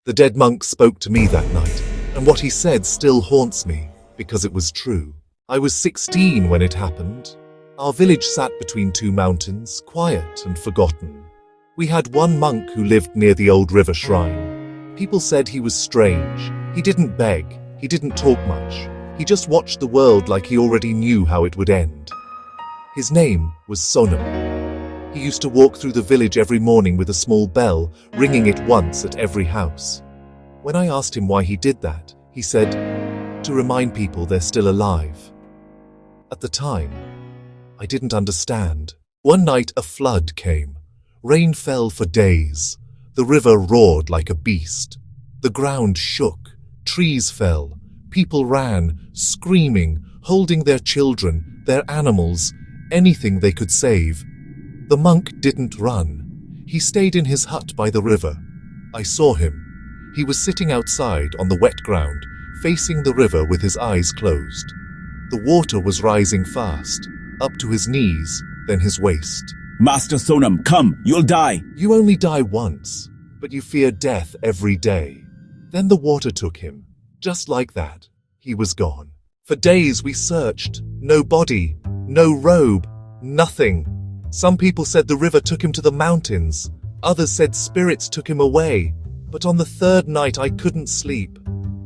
The dead monk spoke to me that night, and what he said still haunts me, because it was true. I was 16 when it happened. Our village sat between two mountains, quiet and forgotten. We had one monk who lived near the old river shrine. People said he was strange. He didn't beg, he didn't talk much. He just watched the world like he already knew how it would end. His name was Sonam. He used to walk through the village every morning with a small bell, ringing it once at every house. When I asked him why he did that, he said, to remind people they're still alive. At the time, I didn't understand. One night a flood came. Rain fell for days. The river roared like a beast. The ground shook. Trees fell. People ran, screaming, holding their children, their animals, anything they could save. The monk didn't run. He stayed in his hut by the river. I saw him. He was sitting outside on the wet ground, facing the river with his eyes closed. The water was rising fast, up to his knees, then his waist. Master Sonam, come, you'll die. You only die once, but you fear death every day. Then the water took him. Just like that, he was gone. For days we searched. No body, no robe, nothing. Some people said the river took him to the mountains. Others said spirits took him away. But on the third night I couldn't sleep.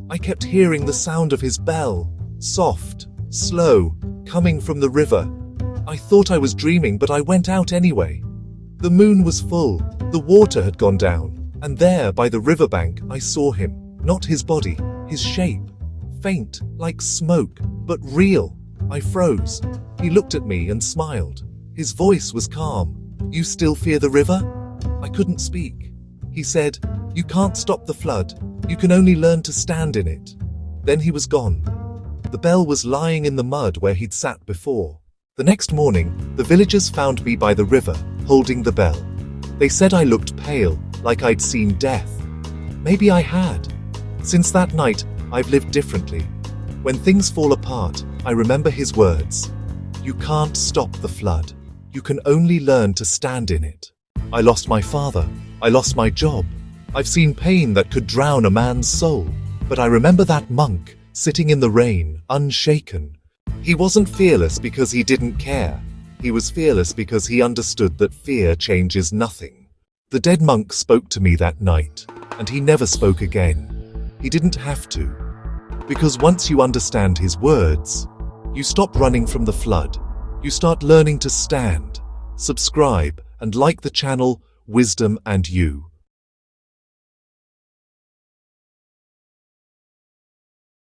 I kept hearing the sound of his bell, soft, slow, coming from the river. I thought I was dreaming, but I went out anyway. The moon was full, the water had gone down, and there by the riverbank I saw him, not his body, his shape, faint, like smoke, but real. I froze. He looked at me and smiled. His voice was calm. You still fear the river? I couldn't speak. He said, you can't stop the flood. You can only learn to stand in it. Then he was gone. The bell was lying in the mud where he'd sat before. The next morning, the villagers found me by the river, holding the bell. They said I looked pale, like I'd seen death. Maybe I had. Since that night, I've lived differently. When things fall apart, I remember his words. You can't stop the flood. You can only learn to stand in it. I lost my father. I lost my job. I've seen pain that could drown a man's soul. But I remember that monk, sitting in the rain, unshaken. He wasn't fearless because he didn't care. He was fearless because he understood that fear changes nothing. The dead monk spoke to me that night, and he never spoke again. He didn't have to. Because once you understand his words, you stop running from the flood. You start learning to stand. Subscribe and like the channel Wisdom and You.